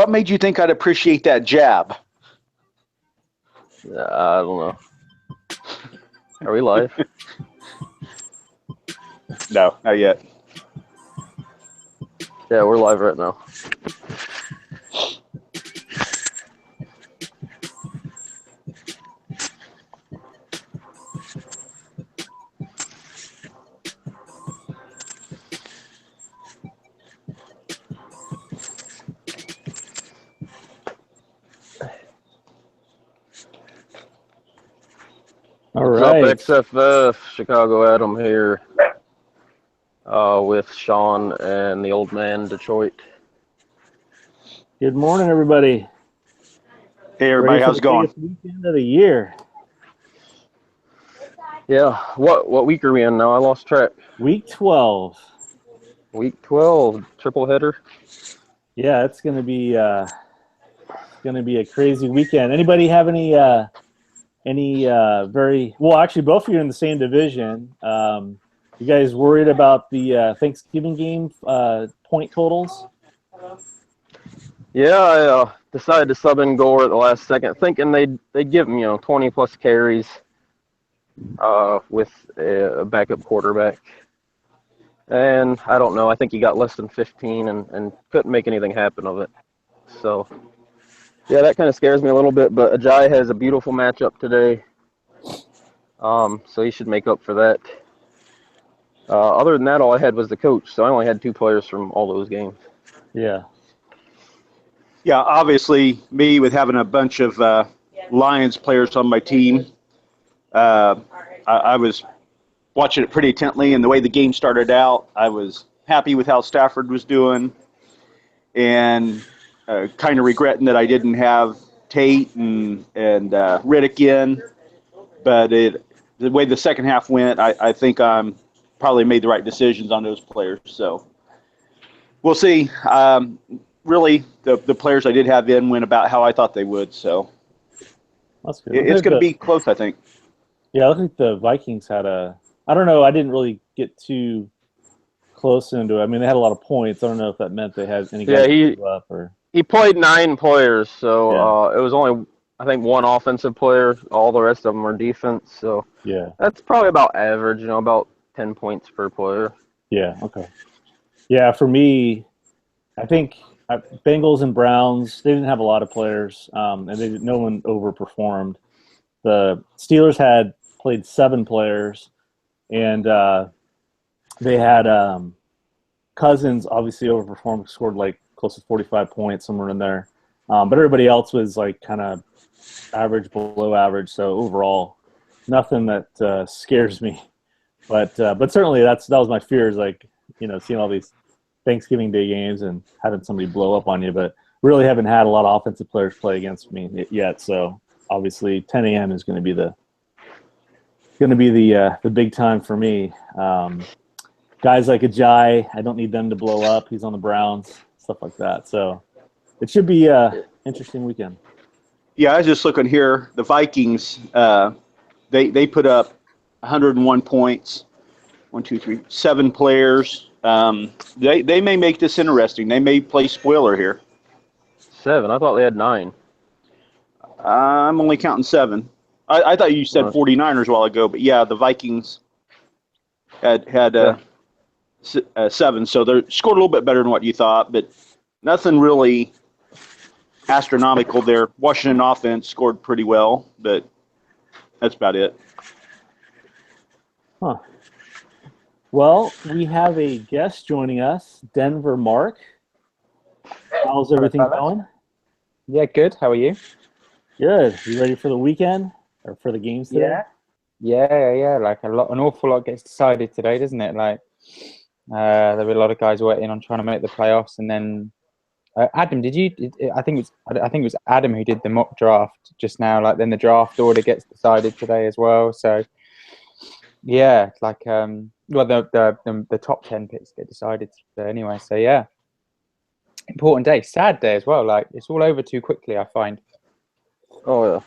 What made you think I'd appreciate that jab? I don't know. Are we live? No, not yet. Yeah, we're live right now. All What's right. up, XFF? Chicago Adam here with Sean and the old man, Detroit. Good morning, everybody. Hey, everybody, Ready for how's the it going? biggest weekend of the year. Yeah, what week are we in now? I lost track. Week 12. Week 12, triple header. Yeah, it's gonna be a crazy weekend. Anybody have any very well? Actually, both of you are in the same division. You guys worried about the Thanksgiving game point totals? Yeah, I decided to sub in Gore at the last second, thinking they'd give him 20 plus carries with a backup quarterback. And I don't know. I think he got less than 15 and couldn't make anything happen of it. So, yeah, that kind of scares me a little bit. But Ajayi has a beautiful matchup today, so he should make up for that. Other than that, all I had was the coach. So I only had 2 players from all those games. Yeah. Yeah, obviously, me with having a bunch of Lions players on my team, I was watching it pretty intently, and the way the game started out, I was happy with how Stafford was doing, and kind of regretting that I didn't have Tate and Riddick in. But the way the second half went, I think I'm probably made the right decisions on those players. So we'll see. Really, the players I did have in went about how I thought they would. So That's good. it's going to be close, I think. Yeah, I think the Vikings had I don't know. I didn't really get too close into it. I mean, they had a lot of points. I don't know if that meant they had any guys blew up or. He played 9 players, so Yeah. it was only, I think, 1 offensive player. All the rest of them were defense. So Yeah. that's probably about average, about 10 points per player. Yeah. Okay. Yeah, for me, I think Bengals and Browns, they didn't have a lot of players, and no one overperformed. The Steelers had played 7 players, and they had Cousins obviously overperformed, scored like close to 45 points, somewhere in there. But everybody else was like kind of average, below average. So overall, nothing that scares me. But certainly that was my fear, is like, seeing all these Thanksgiving Day games and having somebody blow up on you. But really haven't had a lot of offensive players play against me yet. So obviously 10 a.m. is going to be the big time for me. Guys like Ajayi, I don't need them to blow up. He's on the Browns, stuff like that. So it should be an interesting weekend. Yeah, I was just looking here. The Vikings, they put up 101 points. 1, 2, 3, 7 players. They may make this interesting. They may play spoiler here. 7? I thought they had 9. I'm only counting 7. I thought you said 49ers a while ago, but yeah, the Vikings had 7, so they scored a little bit better than what you thought, but nothing really astronomical there. Washington offense scored pretty well, but that's about it. Huh. Well, we have a guest joining us, Denver Mark. How's everything going? Yeah, good. How are you? Good. You ready for the weekend or for the games today? Yeah. Like an awful lot gets decided today, doesn't it? Like there were a lot of guys waiting on trying to make the playoffs, and then Adam, I think it was Adam who did the mock draft just now. Like then the draft order gets decided today as well. So yeah, like the top 10 picks get decided today anyway. So yeah, important day, sad day as well. Like it's all over too quickly, I find. Oh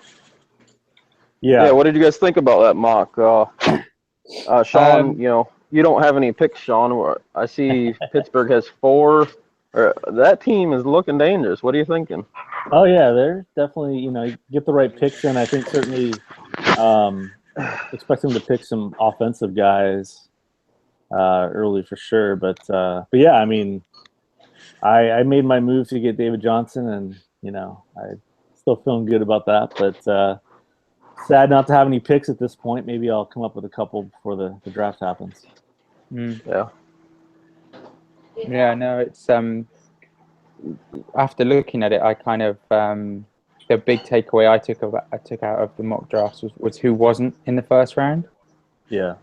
yeah. What did you guys think about that mock? Sean, you don't have any picks, Sean. I see Pittsburgh has 4, That team is looking dangerous. What are you thinking? Oh yeah, they're definitely, you get the right picks in. I think certainly um, expect them to pick some offensive guys early for sure. But yeah, I mean, I made my move to get David Johnson, and I still feeling good about that. But sad not to have any picks at this point. Maybe I'll come up with a couple before the draft happens. Yeah. Yeah, no, it's after looking at it, I kind of the big takeaway I took out of the mock drafts was who wasn't in the first round. Yeah.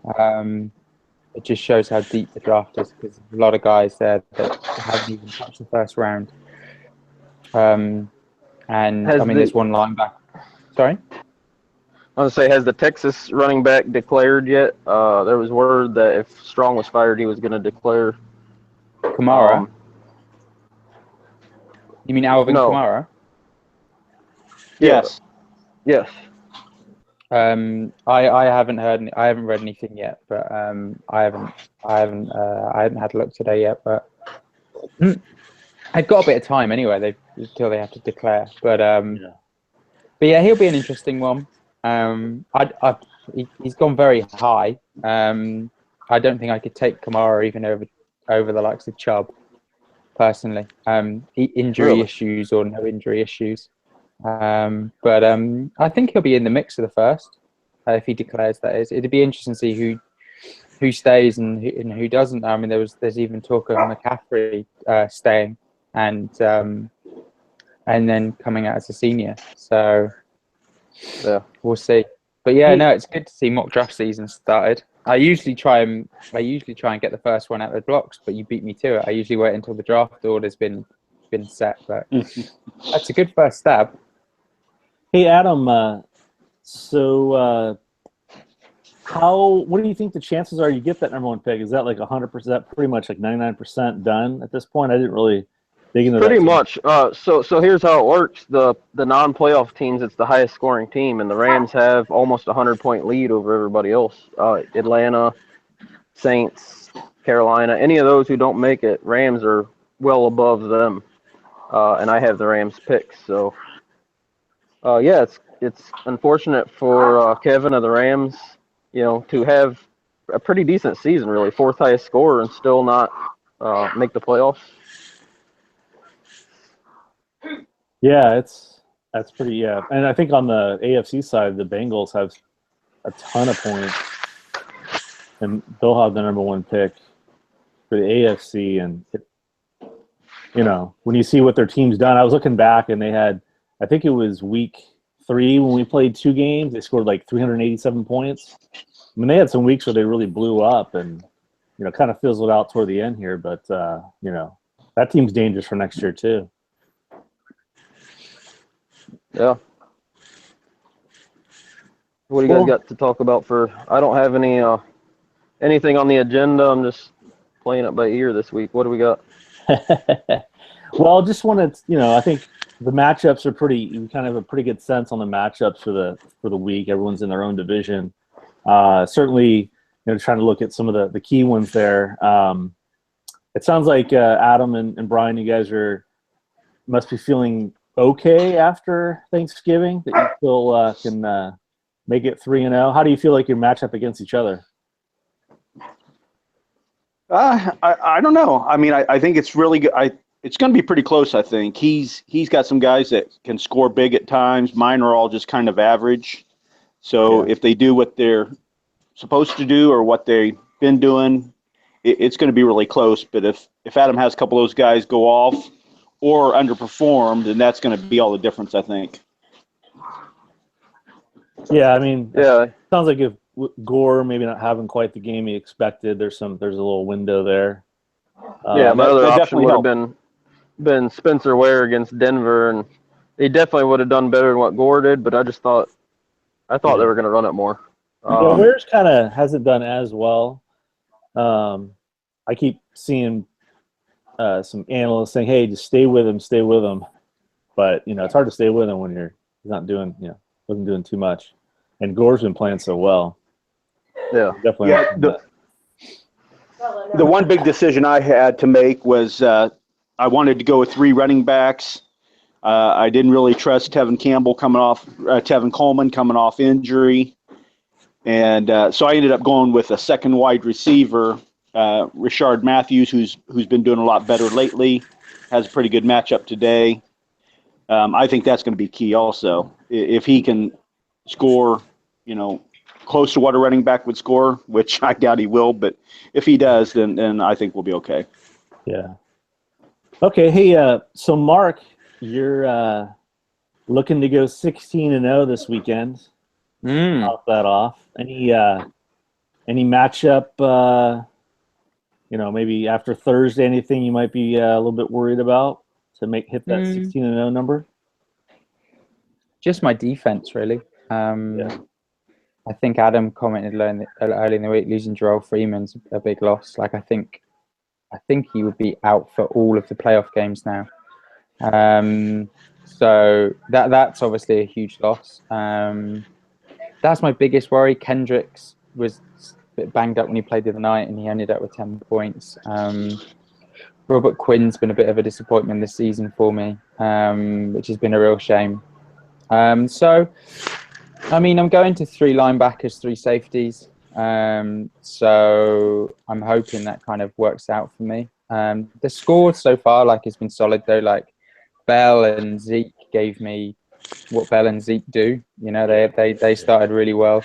It just shows how deep the draft is because there's a lot of guys there that haven't even touched the first round. And I mean, there's one linebacker. Sorry? I was gonna say, has the Texas running back declared yet? There was word that if Strong was fired, he was gonna declare. Kamara? You mean Alvin No. Kamara? Yes. Yes. I haven't heard. I haven't read anything yet, but I haven't had a look today yet. But I've got a bit of time anyway. Until they have to declare. But yeah, he'll be an interesting one. He's gone very high. I don't think I could take Kamara even over the likes of Chubb, personally. Injury issues or no injury issues. But I think he'll be in the mix for the first if he declares that is. It'd be interesting to see who stays and who doesn't. I mean, there's even talk of McCaffrey staying and then coming out as a senior. So Yeah, we'll see. But yeah, no, it's good to see mock draft season started. I usually try and get the first one out of the blocks, but you beat me to it. I usually wait until the draft order's been set, but that's a good first stab. Hey Adam, so what do you think the chances are you get that number one pick? Is that like 100%, pretty much like 99% done at this point? I didn't really dig into that. pretty much. So here's how it works. The non-playoff teams, it's the highest scoring team, and the Rams have almost a 100-point lead over everybody else. Atlanta, Saints, Carolina, any of those who don't make it, Rams are well above them, and I have the Rams picks. So yeah, it's unfortunate for Kevin of the Rams, to have a pretty decent season, really, fourth highest scorer, and still not make the playoffs. Yeah, that's pretty. Yeah, and I think on the AFC side, the Bengals have a ton of points, and they'll have the number one pick for the AFC. And when you see what their team's done, I was looking back, and they had, I think it was week 3 when we played 2 games, they scored like 387 points. I mean, they had some weeks where they really blew up and kind of fizzled out toward the end here, but that team's dangerous for next year too. Yeah. What do you guys got to talk about I don't have anything on the agenda. I'm just playing it by ear this week. What do we got? Well, just wanted, I think the matchups are we kind of have a pretty good sense on the matchups for the week. Everyone's in their own division. Certainly, trying to look at some of the key ones there. It sounds like Adam and Brian, you guys must be feeling okay after Thanksgiving, that you still can make it 3-0. How do you feel like your matchup against each other? I don't know. I mean, I think it's really good. It's going to be pretty close, I think. He's got some guys that can score big at times. Mine are all just kind of average. So if they do what they're supposed to do or what they've been doing, it's going to be really close. But if Adam has a couple of those guys go off or underperform, then that's going to be all the difference, I think. Yeah, I mean, Yeah. sounds like if Gore maybe not having quite the game he expected, there's a little window there. Yeah, my other that option would have been Spencer Ware against Denver, and he definitely would have done better than what Gore did. But I thought they were going to run it more. Ware's kind of hasn't done as well. I keep seeing some analysts saying, "Hey, just stay with him." But it's hard to stay with him when he's not doing, wasn't doing too much. And Gore's been playing so well. Yeah, definitely. Yeah, the one big decision I had to make was I wanted to go with 3 running backs. I didn't really trust Tevin Coleman coming off injury. And so I ended up going with a second wide receiver, Richard Matthews, who's been doing a lot better lately, has a pretty good matchup today. I think that's going to be key also. If he can score, close to what a running back would score, which I doubt he will, but if he does, then I think we'll be okay. Yeah. Okay. Hey, so Mark, you're looking to go 16-0 this weekend. Top that off. Any matchup? Maybe after Thursday, anything you might be a little bit worried about to hit that 16-0 number? Just my defense, really. Yeah. I think Adam commented early in the week, losing Joel Freeman's a big loss. Like I think he would be out for all of the playoff games now. So that's obviously a huge loss. That's my biggest worry. Kendricks was a bit banged up when he played the other night, and he ended up with 10 points. Robert Quinn's been a bit of a disappointment this season for me, which has been a real shame. So, I mean, I'm going to 3 linebackers, 3 safeties. So I'm hoping that kind of works out for me. The score so far, has been solid though. Like Bell and Zeke gave me what Bell and Zeke do. They started really well.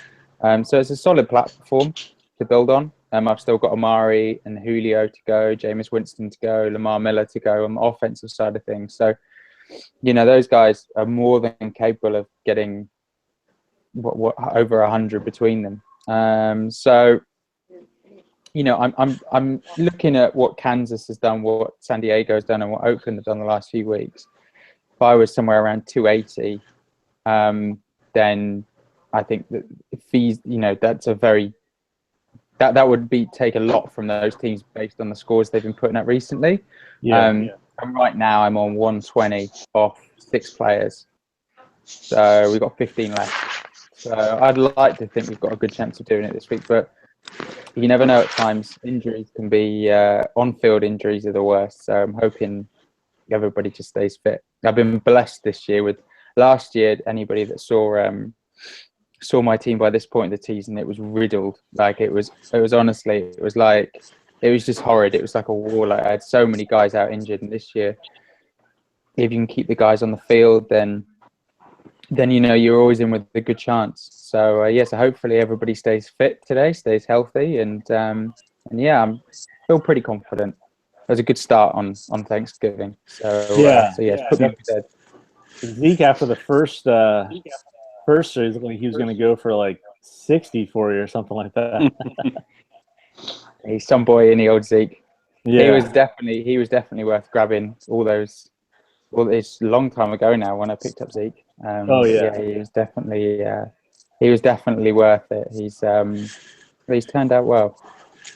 So it's a solid platform to build on. I've still got Amari and Julio to go, Jameis Winston to go, Lamar Miller to go on the offensive side of things. So, those guys are more than capable of getting what over 100 between them. So, I'm looking at what Kansas has done, what San Diego has done, and what Oakland have done the last few weeks. If I was somewhere around 280, then I think that fees, that's a very that would take a lot from those teams based on the scores they've been putting up recently. And right now I'm on 120 off 6 players, so we've got 15 left. So I'd like to think we've got a good chance of doing it this week, but you never know. At times, injuries can be on-field injuries are the worst. So I'm hoping everybody just stays fit. I've been blessed this year with last year. Anybody that saw my team by this point in the season, it was riddled. It was just horrid. It was like a war. Like I had so many guys out injured, and this year, if you can keep the guys on the field, then you're always in with a good chance. So so hopefully everybody stays fit today, stays healthy, and I feel pretty confident. It was a good start on Thanksgiving. So it's put me to bed. Zeke after the first series, he was going to go for like 60 for you or something like that. He's some boy in the old Zeke. Yeah. He was definitely worth grabbing all those. Well, it's a long time ago now when I picked up Zeke. He was definitely worth it. He's turned out well.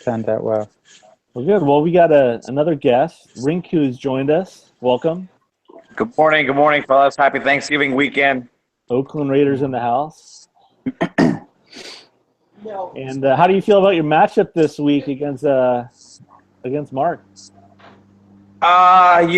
Well, good. Well, we got another guest. Rinku has joined us. Welcome. Good morning, fellas. Happy Thanksgiving weekend. Oakland Raiders in the house. And how do you feel about your matchup this week against Mark? Like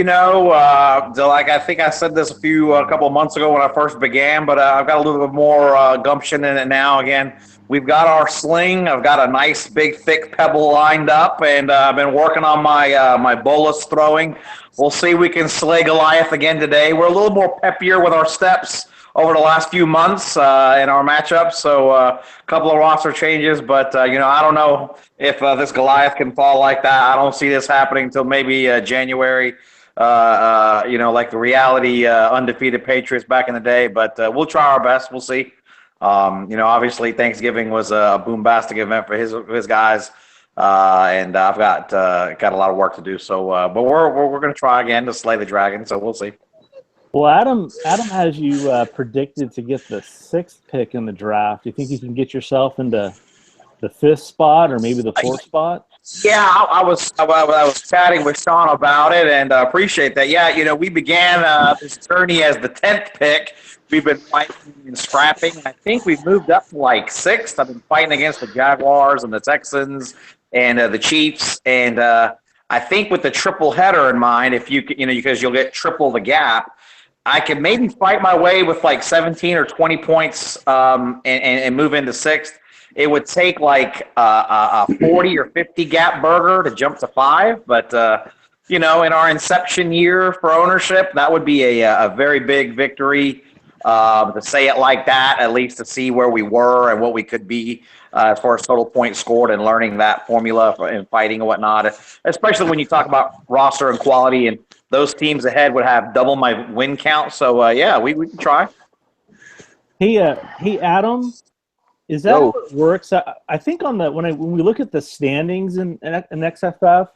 I think I said this a couple of months ago when I first began, but I've got a little bit more gumption in it now. Again, we've got our sling. I've got a nice big thick pebble lined up, and I've been working on my bolus throwing. We'll see if we can slay Goliath again today. We're a little more peppier with our steps over the last few months in our matchups. So a couple of roster changes, but, I don't know if this Goliath can fall like that. I don't see this happening until maybe January, like the reality undefeated Patriots back in the day. But we'll try our best. We'll see. Obviously Thanksgiving was a boombastic event for his guys. And I've got a lot of work to do. So, but we're going to try again to slay the dragon. So we'll see. Well, Adam has you predicted to get the 6th pick in the draft. Do you think you can get yourself into the 5th spot or maybe the 4th spot? Yeah, I was chatting with Sean about it, and appreciate that. Yeah, we began this journey as the 10th pick. We've been fighting and scrapping. I think we've moved up to like 6th. I've been fighting against the Jaguars and the Texans and the Chiefs, and I think with the triple header in mind, if because you'll get triple the gap, I could maybe fight my way with like 17 or 20 points and move into sixth. It would take like a 40 or 50 gap burger to jump to 5, but in our inception year for ownership, that would be a very big victory. To say it like that, at least to see where we were and what we could be as far as total points scored and learning that formula and fighting and whatnot, especially when you talk about roster and quality, and those teams ahead would have double my win count. So, we can try. Hey, Adam, is that how it works? I think when we look at the standings in XFF,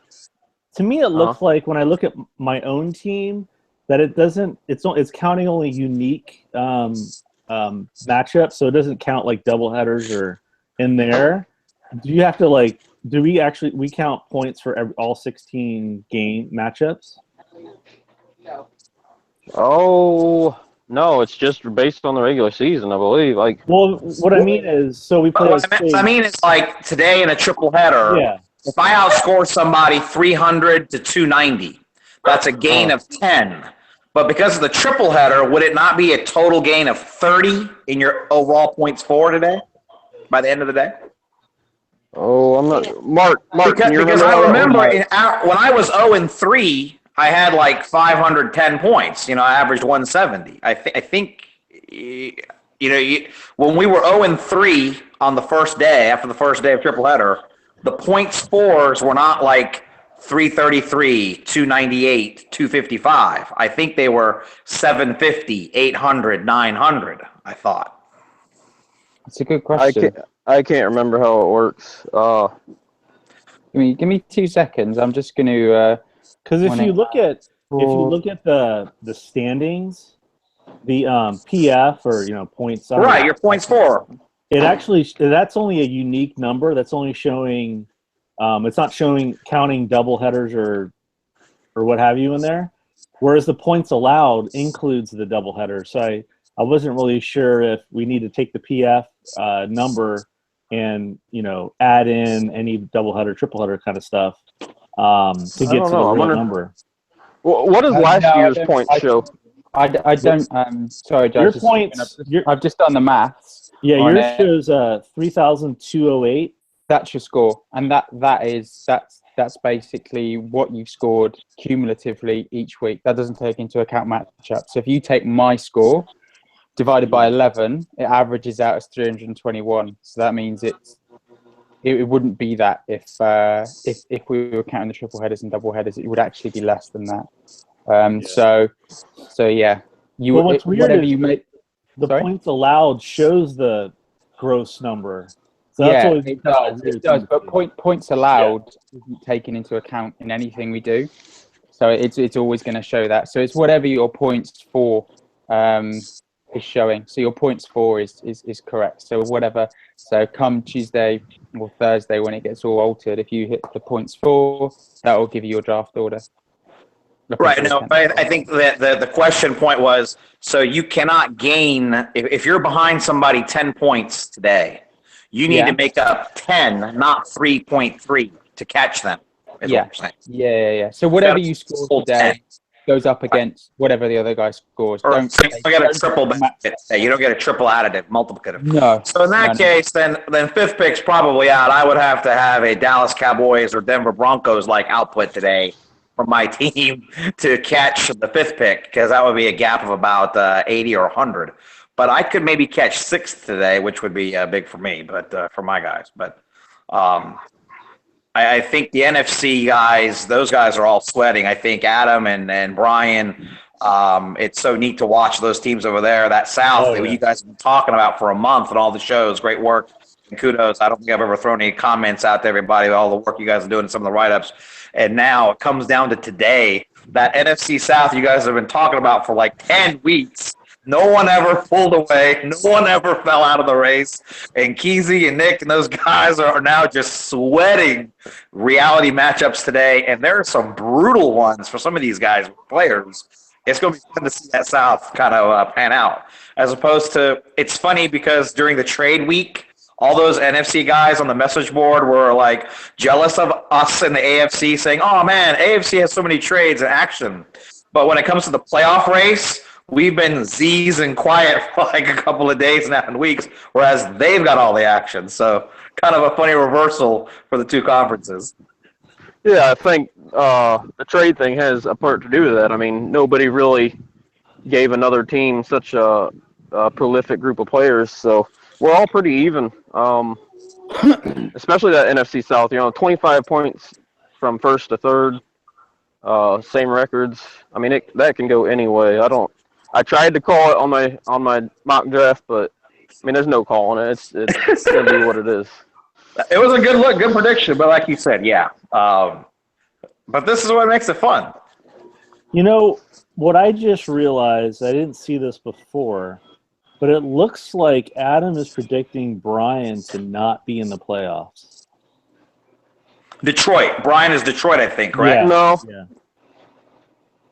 to me it looks like when I look at my own team that it's counting only unique matchups, so it doesn't count like doubleheaders or in there. Do you have to do we count points for all 16 game matchups? Oh no, it's just based on the regular season, I believe. Well, what I mean is, so we play. I mean, it's like today in a triple header. Yeah. If I outscore somebody 300 to 290, that's a gain of 10. But because of the triple header, would it not be a total gain of 30 in your overall points for today by the end of the day? Oh, I'm not. Mark, because I remember when I was 0-3, I had like 510 points. I averaged 170. I think when we were 0-3 on the first day, after the first day of triple header, the points fours were not like 333, 298, 255. I think they were 750, 800, 900, I thought. That's a good question. I can't remember how it works. Give me 2 seconds. I'm just going to because if you look at the standings, the PF or points. Right, your points for. That's only a unique number. That's only showing. It's not counting double headers or what have you in there. Whereas the points allowed includes the double header. So I wasn't really sure if we need to take the PF number and add in any double header, triple header kind of stuff to get to the real number. What does last year's points show? I don't. Sorry, Josh. Your points. I've just done the maths. Yeah, yours shows 3,208. That's your score, and that's basically what you've scored cumulatively each week. That doesn't take into account matchups. So if you take my score divided by 11, it averages out as 321. So that means it wouldn't be that if we were counting the triple headers and double headers, it would actually be less than that. So yeah, what's weird whatever is you make. The points allowed shows the gross number. So that's it does. But points allowed isn't taken into account in anything we do. So it's always going to show that. So it's whatever your points for is showing. So your points for is correct. So whatever. So come Tuesday or Thursday when it gets all altered, if you hit the points for, that will give you your draft order. Right. No, I think that the question point was, so you cannot gain if you're behind somebody 10 points today. You need to make up 10, not 3.3 to catch them. Yeah. So whatever you score today goes up against whatever the other guy scores. You don't get a triple benefit. You don't get a triple additive, multiplicative. No. So in that case, then fifth pick's probably out. I would have to have a Dallas Cowboys or Denver Broncos like output today from my team to catch the fifth pick, because that would be a gap of about 80 or 100. But I could maybe catch sixth today, which would be big for me, but for my guys. But I think the NFC guys, those guys are all sweating. I think Adam and Brian, it's so neat to watch those teams over there. That South that you guys have been talking about for a month and all the shows. Great work and kudos. I don't think I've ever thrown any comments out to everybody, all the work you guys are doing and some of the write-ups. And now it comes down to today, that NFC South you guys have been talking about for like 10 weeks. No one ever pulled away. No one ever fell out of the race. And Keezy and Nick and those guys are now just sweating reality matchups today. And there are some brutal ones for some of these guys, players. It's going to be fun to see that South kind of pan out. As opposed to, it's funny because during the trade week, all those NFC guys on the message board were like jealous of us in the AFC, saying, "Oh man, AFC has so many trades and action." But when it comes to the playoff race, we've been Z's and quiet for like a couple of days now and weeks, whereas they've got all the action. So kind of a funny reversal for the two conferences. Yeah, I think the trade thing has a part to do with that. I mean, nobody really gave another team such a prolific group of players, so we're all pretty even. Especially that NFC South. 25 points from first to third, same records. I mean, that can go any way. I tried to call it on my mock draft, but I mean, there's no calling it. It's gonna be what it is. It was a good prediction, but like you said, yeah. But this is what makes it fun. What I just realized, I didn't see this before, but it looks like Adam is predicting Brian to not be in the playoffs. Detroit. Brian is Detroit, I think, right? Yeah. No. Yeah.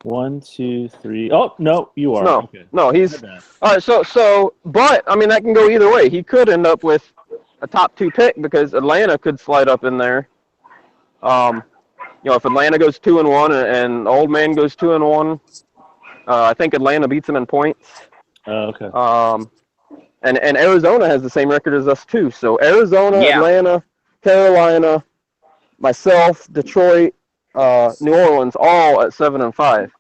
1, 2, 3. Oh, no, you are. No, Okay. no, he's all right. So, but I mean, that can go either way. He could end up with a top 2 pick because Atlanta could slide up in there. If Atlanta goes 2-1 and Old Man goes 2-1, I think Atlanta beats him in points. Oh, okay. And Arizona has the same record as us too. So Arizona, Yeah. Atlanta, Carolina, myself, Detroit, New Orleans, all at 7-5.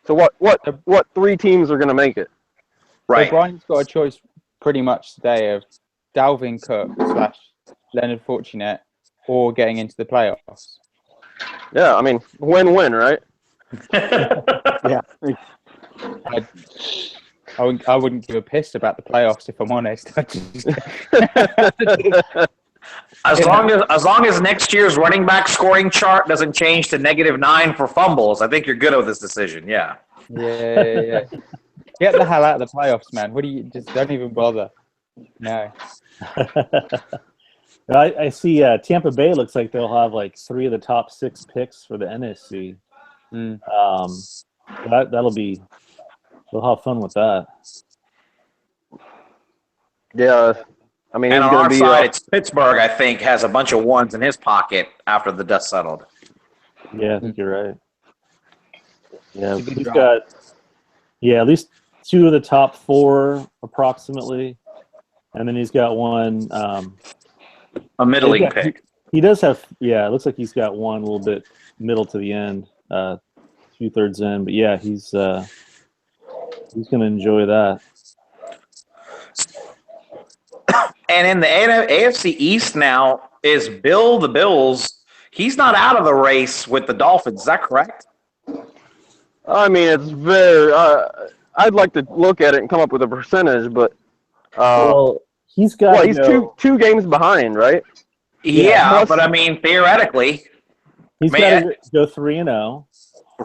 So what 3 teams are going to make it? Right. So Brian's got a choice pretty much today of Dalvin Cook / Leonard Fournette or getting into the playoffs. Yeah, I mean, win-win, right? Yeah. I wouldn't give a piss about the playoffs if I'm honest. As long as next year's running back scoring chart doesn't change to -9 for fumbles, I think you're good with this decision. Yeah. Yeah. Get the hell out of the playoffs, man. What do you just don't even bother? No. I see Tampa Bay looks like they'll have like 3 of the top 6 picks for the NFC. We'll have fun with that. Yeah, I mean, And he's on going our to be side, it's Pittsburgh, I think, has a bunch of ones in his pocket after the dust settled. Yeah, I think you're right. Yeah, It's a good he's draft. got at least 2 of the top 4 approximately, and then he's got one. A middling pick. He does have. Yeah, it looks like he's got one a little bit middle to the end, 2/3 in. But yeah, he's going to enjoy that. And in the AFC East now is Bill the Bills. He's not out of the race with the Dolphins. Is that correct? I mean, it's very. I'd like to look at it and come up with a percentage, but he's got. He's two games behind, right? Yeah, but I mean, theoretically, he's got to go 3-0.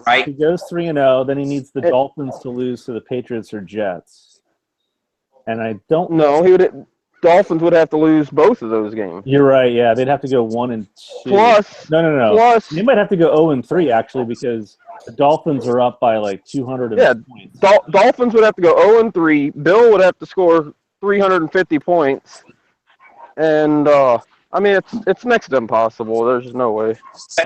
Right. If he goes 3-0, then he needs the Dolphins to lose to the Patriots or Jets. And I don't know. Dolphins would have to lose both of those games. You're right. Yeah, they'd have to go 1-2. Plus, no. Plus, they might have to go 0-3 actually because the Dolphins are up by like 200 points. Dolphins would have to go 0-3. Bill would have to score 350 points, and I mean it's next to impossible. There's just no way.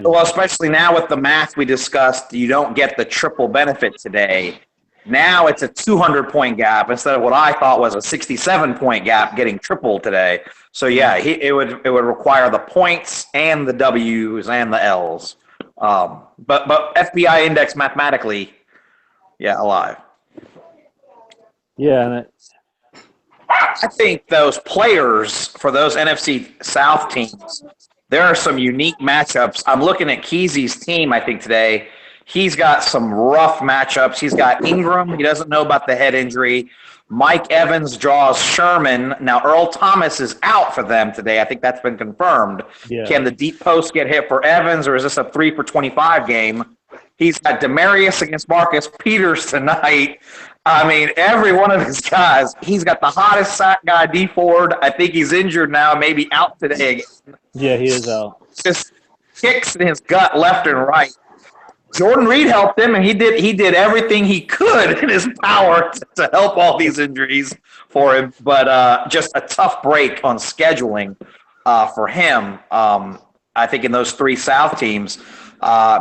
Well, especially now with the math we discussed, you don't get the triple benefit today. Now it's a 200-point gap instead of what I thought was a 67-point gap getting triple today. So yeah, it would require the points and the W's and the L's. But FBI index mathematically, alive. Yeah, and I think those players for those NFC South teams, there are some unique matchups. I'm looking at Kesey's team, I think, today. He's got some rough matchups. He's got Ingram. He doesn't know about the head injury. Mike Evans draws Sherman. Now, Earl Thomas is out for them today. I think that's been confirmed. Yeah. Can the deep post get hit for Evans, or is this a 3-for-25 game? He's got Demarius against Marcus Peters tonight. I mean, every one of his guys. He's got the hottest sack guy, D Ford. I think he's injured now, maybe out today. Yeah, he is out. Just kicks in his gut left and right. Jordan Reed helped him, and he did everything he could in his power to help all these injuries for him. But just a tough break on scheduling for him. I think in those three South teams.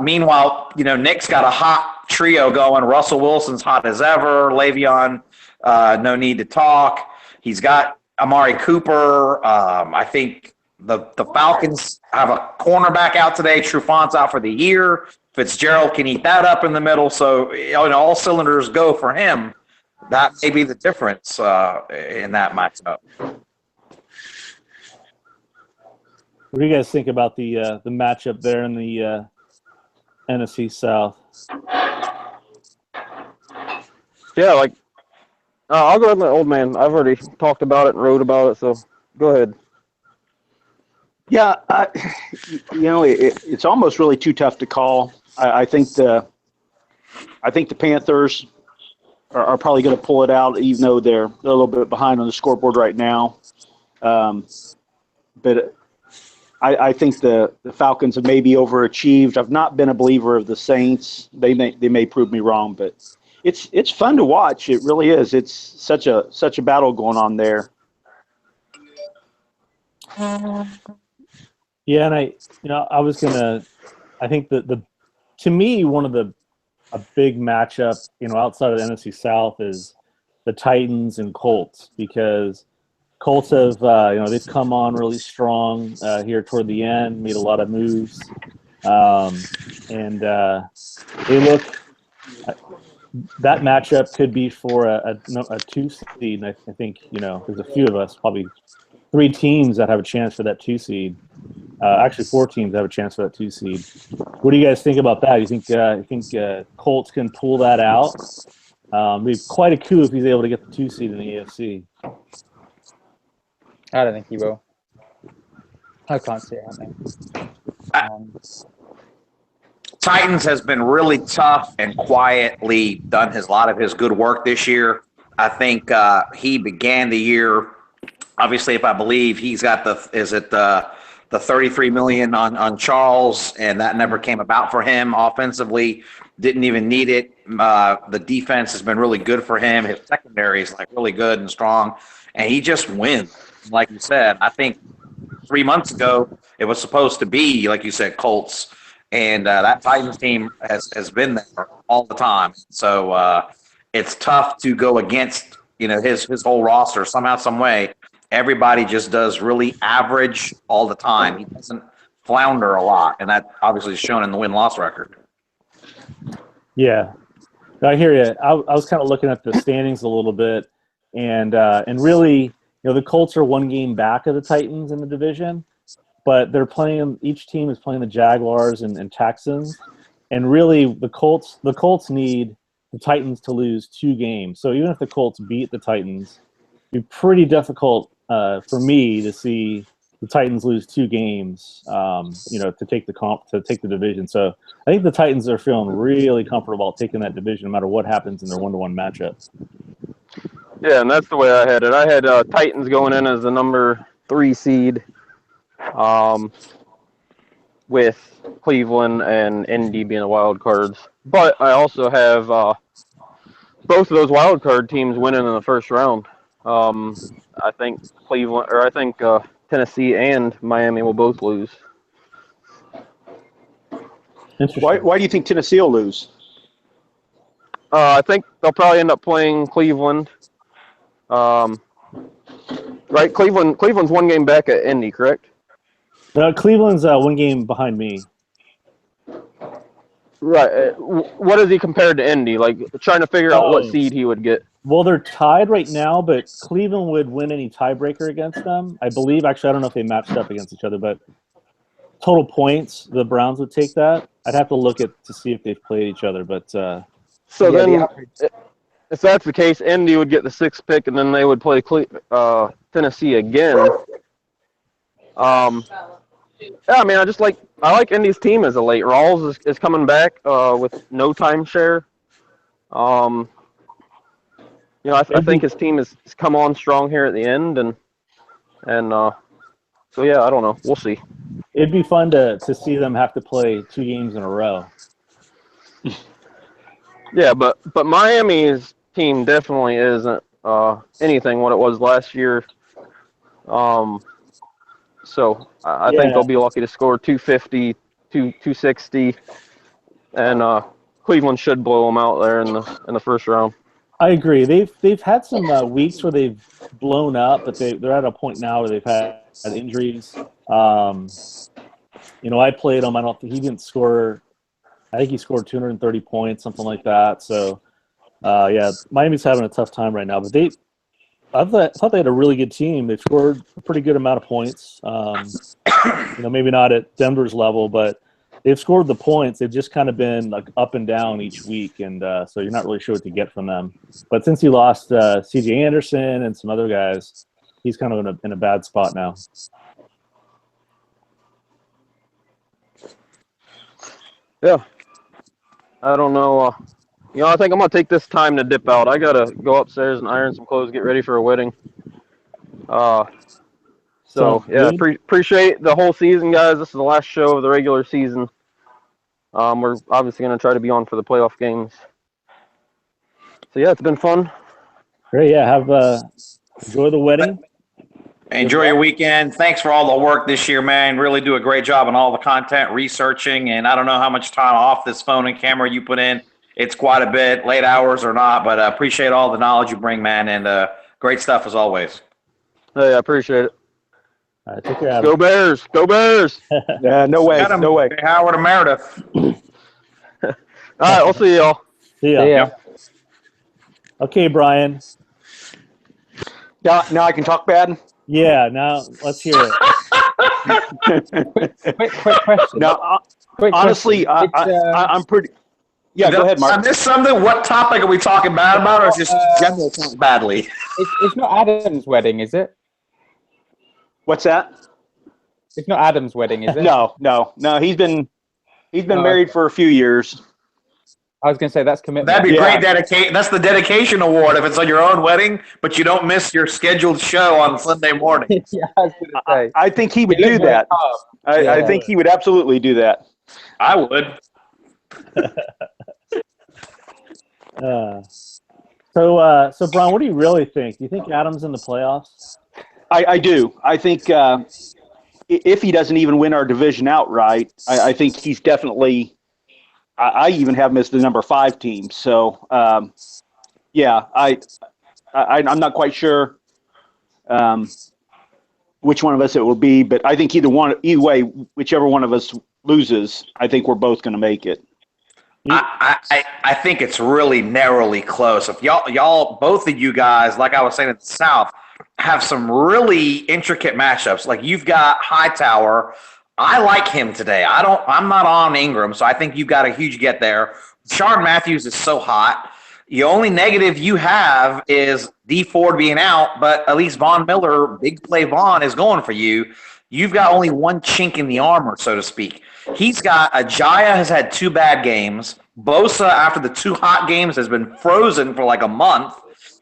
Meanwhile, Nick's got a hot trio going. Russell Wilson's hot as ever. Le'Veon, no need to talk. He's got Amari Cooper. I think the Falcons have a cornerback out today. Trufant's out for the year. Fitzgerald can eat that up in the middle. So all cylinders go for him. That may be the difference in that matchup. What do you guys think about the matchup there in the NFC South? Yeah, I'll go ahead and let old man. I've already talked about it and wrote about it, so go ahead. Yeah, it's almost really too tough to call. I think the Panthers are probably going to pull it out, even though they're a little bit behind on the scoreboard right now. But I think the Falcons have maybe overachieved. I've not been a believer of the Saints. They may prove me wrong, but it's fun to watch. It really is. It's such a battle going on there. Yeah, and I think that to me, one of a big matchup, outside of the NFC South is the Titans and Colts, because Colts have, they've come on really strong here toward the end, made a lot of moves, and they look. That matchup could be for a 2 seed. I think there's a few of us, probably 3 teams that have a chance for that 2 seed. Actually, 4 teams have a chance for that 2 seed. What do you guys think about that? You think Colts can pull that out? It'd be quite a coup if he's able to get the 2 seed in the AFC. I don't think he will. I can't see it happening. Titans has been really tough and quietly done a lot of his good work this year. I think he began the year. Obviously, if I believe he's got the $33 million on Charles, and that never came about for him offensively. Didn't even need it. The defense has been really good for him. His secondary is really good and strong, and he just wins. Like you said, I think 3 months ago it was supposed to be, like you said, Colts, and that Titans team has been there all the time. So it's tough to go against his whole roster somehow, some way. Everybody just does really average all the time. He doesn't flounder a lot, and that obviously is shown in the win-loss record. Yeah, I hear you. I was kind of looking at the standings a little bit, and really, the Colts are 1 game back of the Titans in the division, but they're playing. Each team is playing the Jaguars and Texans, and really, the Colts need the Titans to lose 2 games. So even if the Colts beat the Titans, it'd be pretty difficult for me to see the Titans lose 2 games, to take the division. So I think the Titans are feeling really comfortable taking that division, no matter what happens in their 1-to-1 matchup. Yeah, and that's the way I had it. I had Titans going in as the number 3 seed, with Cleveland and Indy being the wild cards. But I also have both of those wild card teams winning in the first round. I think Tennessee and Miami will both lose. Why do you think Tennessee will lose? I think they'll probably end up playing Cleveland. Right, Cleveland's 1 game back at Indy, correct? Cleveland's 1 game behind me. Right. What is he compared to Indy? Trying to figure out what seed he would get. Well, they're tied right now, but Cleveland would win any tiebreaker against them. I believe, actually, I don't know if they matched up against each other, but total points, the Browns would take that. I'd have to look to see if they've played each other. But if that's the case, Indy would get the 6th pick, and then they would play Tennessee again. I mean, I like Indy's team as a late. Rawls is coming back with no timeshare. I think his team has come on strong here at the end, and so yeah, I don't know. We'll see. It'd be fun to see them have to play 2 games in a row. Yeah, but Miami's team definitely isn't anything what it was last year. So I think Yeah, they'll be lucky to score 250, 260, and Cleveland should blow them out there in the first round. I agree. They've had some weeks where they've blown up, but they're at a point now where they've had injuries. I played him. I don't think he didn't score. I think he scored 230 points, something like that. So, yeah, Miami's having a tough time right now. But I thought they had a really good team. They've scored a pretty good amount of points. Maybe not at Denver's level, but they've scored the points. They've just kind of been like up and down each week, and so you're not really sure what to get from them. But since he lost C.J. Anderson and some other guys, he's kind of in a bad spot now. Yeah, I don't know. I think I'm gonna take this time to dip out. I gotta go upstairs and iron some clothes, get ready for a wedding. So yeah, appreciate the whole season, guys. This is the last show of the regular season. We're obviously gonna try to be on for the playoff games. So yeah, it's been fun. Great, yeah. Enjoy the wedding. Enjoy your weekend. Thanks for all the work this year, man. Really do a great job on all the content, researching, and I don't know how much time off this phone and camera you put in. It's quite a bit, late hours or not, but I appreciate all the knowledge you bring, man, and great stuff as always. Hey, I appreciate it. All right, take care, Adam. Go Bears! Go Bears! No way. Got him, No way. Howard and Meredith. All right, we'll see y'all. See ya. Yeah. Okay, Brian. Now I can talk bad? Yeah, now let's hear it. Quick question. No, Quick honestly, question. I'm pretty. Yeah, go ahead, I Mark. missed something. What topic are we talking bad about, or just general talk badly? It's not Adam's wedding, is it? What's that? It's not Adam's wedding, is it? No. He's been married for a few years. I was going to say that's commitment. That'd be Yeah. great dedication. That's the dedication award if it's on your own wedding, but you don't miss your scheduled show on Sunday morning. Yeah, I was going to say. I think he would He do looked very that. tough. I Yeah. think he would absolutely do that. I would. So Brian, what do you really think? Do you think Adams in the playoffs? I do. I think if he doesn't even win our division outright, I think he's definitely. I even have him as the number 5 team. So yeah, I'm not quite sure which one of us it will be, but I think either way, whichever one of us loses, I think we're both going to make it. I think it's really narrowly close. If y'all, both of you guys, like I was saying at the South, have some really intricate matchups. Like you've got Hightower. I like him today. I'm not on Ingram, so I think you've got a huge get there. Shard Matthews is so hot. The only negative you have is D Ford being out, but at least Von Miller, big play Von, is going for you. You've got only one chink in the armor, so to speak. He's got Ajaya has had 2 bad games. Bosa, after the 2 hot games, has been frozen for like a month.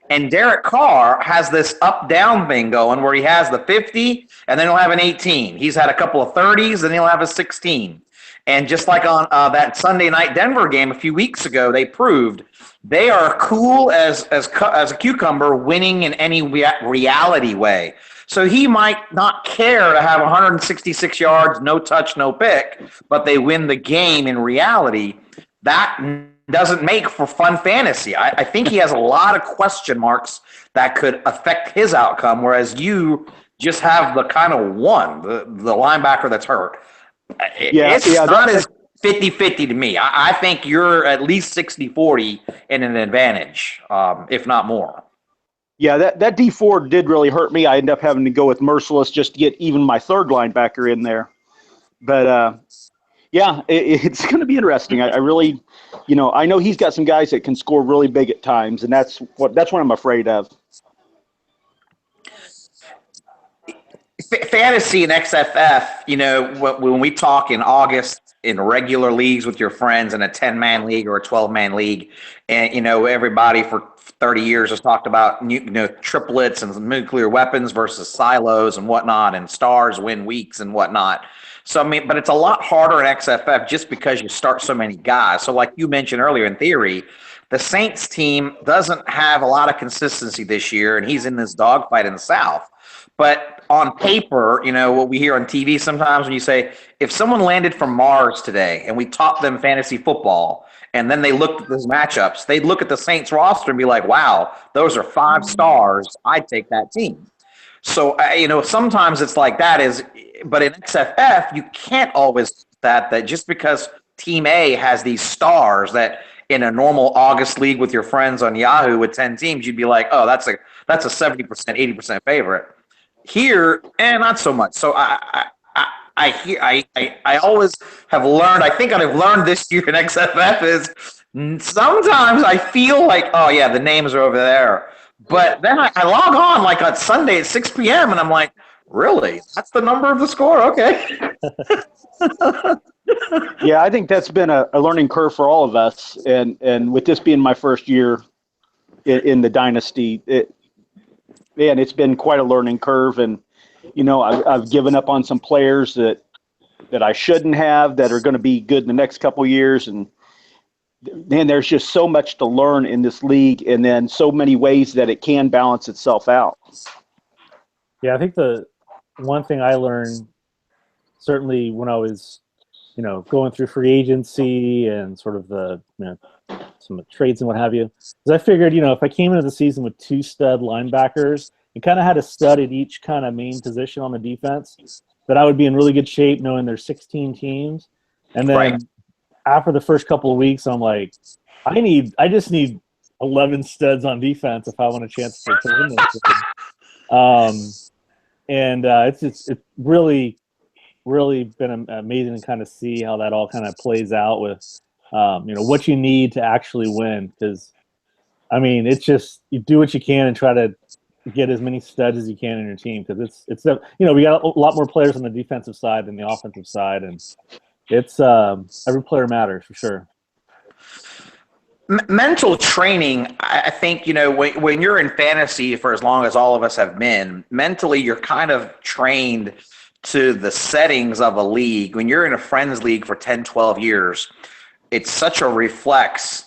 And Derek Carr has this up-down thing going where he has the 50 and then he'll have an 18. He's had a couple of 30s, then he'll have a 16. And just like on that Sunday night Denver game a few weeks ago, they proved they are cool as a cucumber, winning in any reality way. So he might not care to have 166 yards, no touch, no pick, but they win the game in reality. That doesn't make for fun fantasy. I think he has a lot of question marks that could affect his outcome, whereas you just have the kind of one, the linebacker that's hurt. It's not as 50-50 to me. I think you're at least 60-40 in an advantage, if not more. Yeah, that D Ford did really hurt me. I ended up having to go with Merciless just to get even my 3rd linebacker in there. But yeah, it's going to be interesting. I really, I know he's got some guys that can score really big at times, and that's what I'm afraid of. Fantasy and XFF, when we talk in August in regular leagues with your friends in a 10-man league or a 12-man league, and, everybody for 30 years has talked about, triplets and nuclear weapons versus silos and whatnot, and stars win weeks and whatnot. So, I mean, but it's a lot harder in XFF just because you start so many guys. So, like you mentioned earlier, in theory, the Saints team doesn't have a lot of consistency this year, and he's in this dogfight in the South. But on paper, you know, what we hear on TV sometimes when you say, if someone landed from Mars today and we taught them fantasy football, and then they looked at those matchups, they'd look at the Saints roster and be like, wow, those are 5 stars. I'd take that team. So, you know, sometimes it's like that but in XFF, you can't always do that just because Team A has these stars that in a normal August league with your friends on Yahoo with 10 teams, you'd be like, oh, that's a 70%, 80% favorite. Here, not so much. So I always have learned, I think I've learned this year in XFF is sometimes I feel like, oh yeah, the names are over there. But then I log on like on Sunday at 6 p.m. and I'm like, really? That's the number of the score? Okay. Yeah, I think that's been a learning curve for all of us. And with this being my first year in the dynasty, it's been quite a learning curve. And, you know, I've given up on some players that I shouldn't have that are going to be good in the next couple of years. And then there's just so much to learn in this league, and then so many ways that it can balance itself out. Yeah, I think the one thing I learned, certainly when I was, you know, going through free agency and sort of the, you know, some trades and what have you, is I figured, you know, if I came into the season with 2 stud linebackers and kind of had a stud at each kind of main position on the defense, that I would be in really good shape knowing there's 16 teams. And then Right. after the first couple of weeks, I'm like, I just need 11 studs on defense if I want a chance to win this game. It's really, really been amazing to kind of see how that all kind of plays out with, you know, what you need to actually win. Because, I mean, it's just you do what you can and try to get as many studs as you can in your team, because it's you know, we got a lot more players on the defensive side than the offensive side, and it's every player matters for sure. Mental training, I think, you know, when you're in fantasy for as long as all of us have been, mentally you're kind of trained to the settings of a league. When you're in a friends league for 10, 12 years, it's such a reflex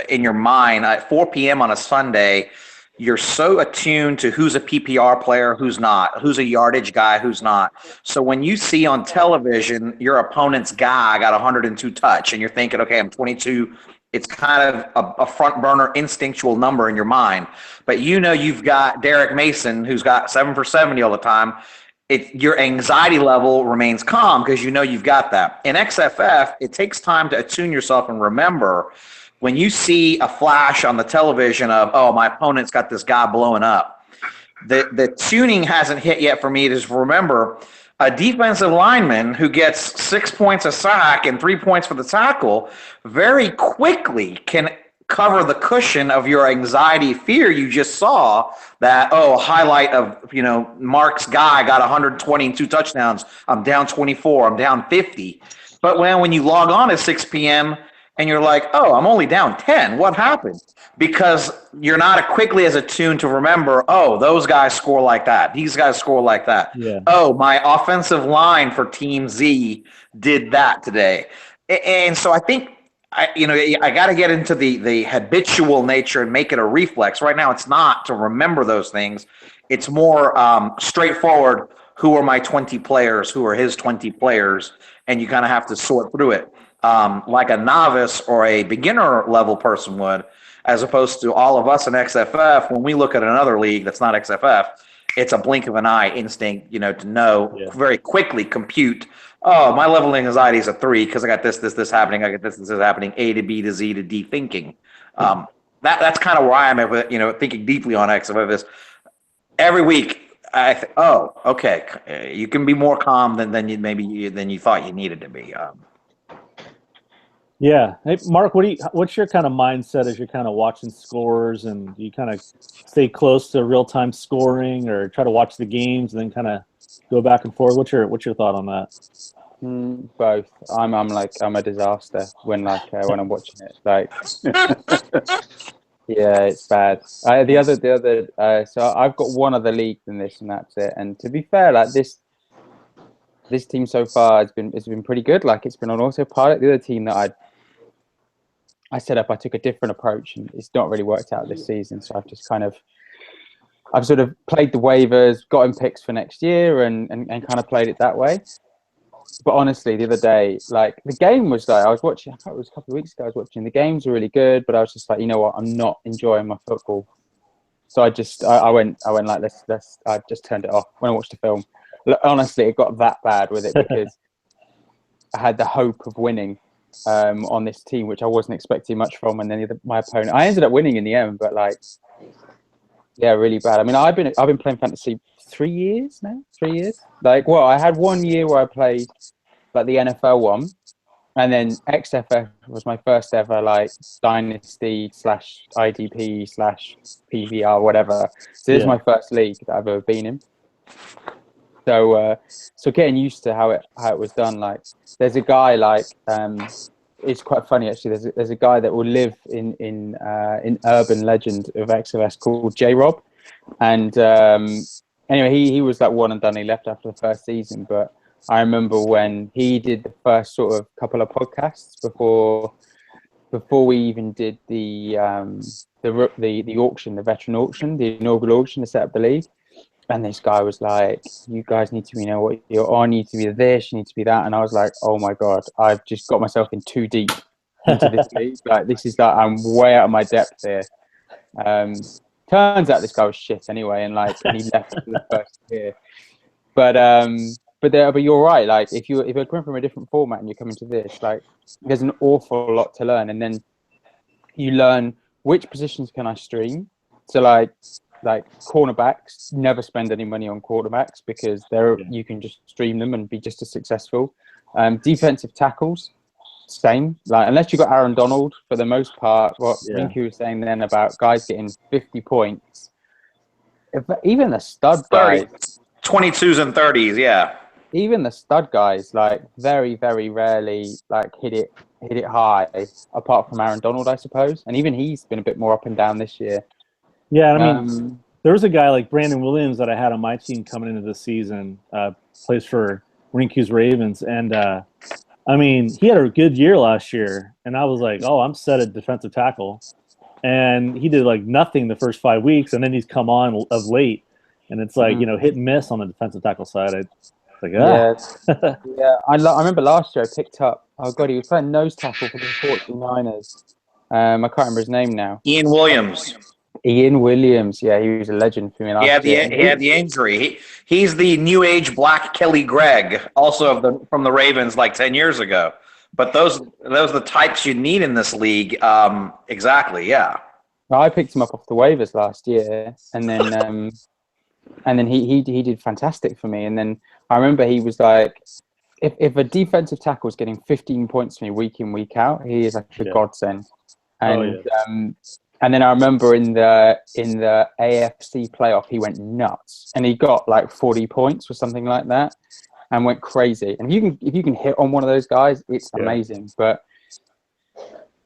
in your mind. At 4 p.m. on a Sunday, you're so attuned to who's a PPR player, who's not, who's a yardage guy, who's not. So when you see on television your opponent's guy got 102 touch and you're thinking, okay, I'm 22, it's kind of a front burner instinctual number in your mind. But you know you've got Derek Mason who's got 7 for 70 all the time. Your anxiety level remains calm because you know you've got that. In XFF, it takes time to attune yourself and remember when you see a flash on the television of, oh, my opponent's got this guy blowing up. The tuning hasn't hit yet for me to remember a defensive lineman who gets 6 points a sack and 3 points for the tackle very quickly can cover the cushion of your anxiety fear you just saw that, oh, highlight of, you know, Mark's guy got 120 and 2 touchdowns. I'm down 24. I'm down 50. But when you log on at 6 p.m. and you're like, oh, I'm only down 10. What happened? Because you're not quickly as attuned to remember, oh, those guys score like that. These guys score like that. Yeah. Oh, my offensive line for Team Z did that today. And so I think, I got to get into the habitual nature and make it a reflex. Right now, it's not to remember those things. It's more straightforward. Who are my 20 players? Who are his 20 players? And you kind of have to sort through it like a novice or a beginner level person would, as opposed to all of us in XFF. When we look at another league that's not XFF, it's a blink of an eye instinct, to know very quickly, compute. Oh, my level of anxiety is a 3 because I got this happening. I got this happening. A to B to Z to D thinking. That's kind of where I am at, thinking deeply on XFF is every week. Oh, okay. You can be more calm than you thought you needed to be. Yeah. Hey, Mark, what's your kind of mindset as you're kind of watching scores, and do you kind of stay close to real-time scoring or try to watch the games and then kind of go back and forth? What's your thought on that? Both. I'm a disaster when I'm watching it. Yeah, it's bad. So I've got one other league than this, and that's it. And to be fair, this this team so far has been pretty good. Like it's been on autopilot. The other team that I set up, I took a different approach, and it's not really worked out this season. So I've sort of played the waivers, got in picks for next year, and kind of played it that way. But honestly, the other day, like the game was like I was watching. I thought it was a couple of weeks ago. I was watching. The games were really good, but I was just like, you know what? I'm not enjoying my football. So I went like let's. I just turned it off when I watched the film. Honestly, it got that bad with it because I had the hope of winning on this team, which I wasn't expecting much from, and then my opponent. I ended up winning in the end, but like, yeah, really bad. I mean, I've been playing fantasy 3 years now. 3 years. Like, well, I had 1 year where I played like the NFL one, and then XFF was my first ever like dynasty / IDP / PVR whatever. So this is my first league that I've ever been in. So getting used to how it was done. Like, there's a guy like it's quite funny actually. There's a guy that will live in urban legend of XFS called J Rob, and anyway, he was like one and done. He left after the first season, but I remember when he did the first sort of couple of podcasts before we even did the auction, the veteran auction, the inaugural auction to set up the league. And this guy was like, "You guys need to, you know, what you're on. You need to be this. You need to be that." And I was like, "Oh my god, I've just got myself in too deep into this league. Like, this is like I'm way out of my depth here." Turns out this guy was shit anyway, and he left for the first year. But you're right. Like, if you're coming from a different format and you're coming to this, like, there's an awful lot to learn, and then you learn which positions can I stream. So like cornerbacks, never spend any money on quarterbacks because you can just stream them and be just as successful. Defensive tackles, same. Like, unless you got Aaron Donald, for the most part, what Rinku was saying then about guys getting 50 points. Even the stud guys, 22s and 30s, yeah. Even the stud guys, like, very, very rarely like hit it high, apart from Aaron Donald, I suppose. And even he's been a bit more up and down this year. Yeah, I mean, there was a guy like Brandon Williams that I had on my team coming into this season, plays for Rinku's Ravens, and I mean, he had a good year last year, and I was like, oh, I'm set at defensive tackle, and he did like nothing the first 5 weeks, and then he's come on of late, and it's like, you know, hit and miss on the defensive tackle side. Yeah. I remember last year I picked up. Oh god, he was playing nose tackle for the 49ers. I can't remember his name now. Ian Williams. Yeah, he was a legend for me last year. He had the injury. He's the new age Black Kelly Gregg, also from the Ravens like 10 years ago. But those are the types you need in this league. Exactly, yeah. Well, I picked him up off the waivers last year, and then he did fantastic for me. And then I remember he was like, if a defensive tackle is getting 15 points for me week in, week out, he is like a godsend. And then I remember in the AFC playoff, he went nuts, and he got like 40 points or something like that, and went crazy. And if you can hit on one of those guys, it's amazing. But